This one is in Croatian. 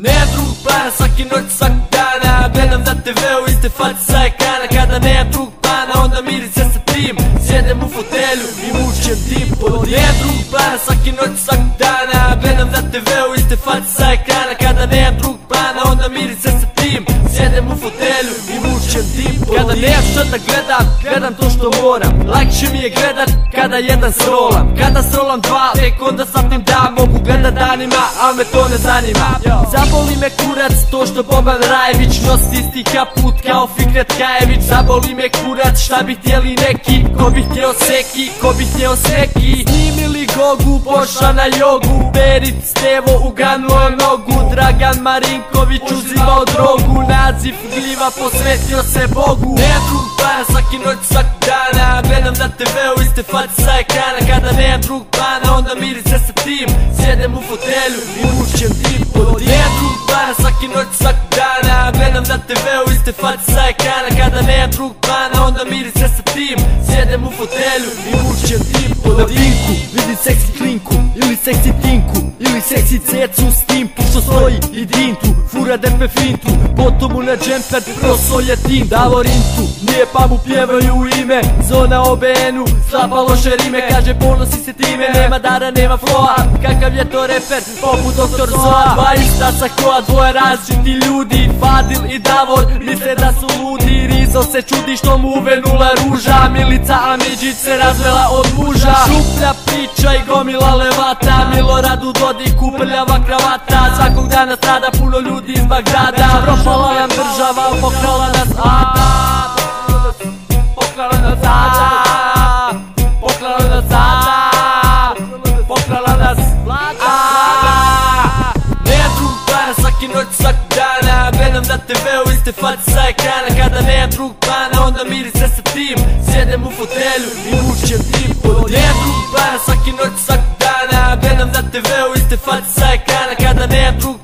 Nemam drugog plana, svaki noć, svakog dana gledam na TV-u iste face sa ekrana. Kada nemam drugog plana, onda mirim se sa tim. Sjedem u fotelju i mučem dim pod tim. Nemam drugog plana, svaki noć, svakog dana gledam na TV-u iste face sa ekrana. Kada nemam drugog plana, onda mirim se sa tim. Sjedem u fotelju i mučem dim pod tim. Kada nemam što da gledam to što moram. Lakše mi je gledat kada jedan srolam. Kada srolam dva, tek onda shvatim da mogu gledat danima, al me to ne zanima. Zaboli me kurac to što Boban Rajević nosi isti kaput kao Fikret Kajević. Zaboli me kurac šta bi htjeli neki, ko bi htjeo seki, ko bi htjeo seki. Snimili Gogu, pošla na jogu, Berit Stevo uganuo nogu, Dragan Marinković uzimao drogu, naziv gljiva posvetio se Bogu. Nemam drugog plana, svaki noć, svakog dana gledam na TV-u iste face sa ekrana. Kada nemam drugog plana, onda mirim se sa tim. Sjedem u fotelju i mučem dim pod tim. Nemam drugog plana, svaki noć, svakog dana gledam na TV-u iste face sa ekrana. Kada nemam drugog plana, onda mirim se sa tim. Sjedem u fotelju i mučem dim pod tim. Na vinku vidim seksi klinku ili seksi tinku ili seksi cecu s timpu što stoji i dintu, fura depe fintu, potom mu na džemper proso je tim. Davorintu, nije pa mu pjevaju u ime, zona OBN-u, slapa loše rime, kaže ponosi se time, nema dara, nema floa, kakav je to reper, poput Doktor Zoa. Dva ista sakoa, dvoje različiti ljudi, Fadil i Davor, misle da su ludi. Rizo se čudi što mu uvenula ruža, Milica Amidžić se razvela od muža. Šuplja priča i gomila levata, Miloradu Dodiku prljava kravata. Svakog dana strada puno ljudi iz Bagdada, propala nam država, pokrala nas pokrala nas pokrala nas pokrala nas Nemam drugog plana, svaki noć, svakog dana gledam na TV-u iste face sa ekrana. Kada nemam drugog plana, onda mirim se sa tim. Sjedem u fotelju i mučem dim pod tim. Nemam drugog plana, svaki noć, svakog dana gledam na TV-u iste face sa ekrana. Kada nemam drugog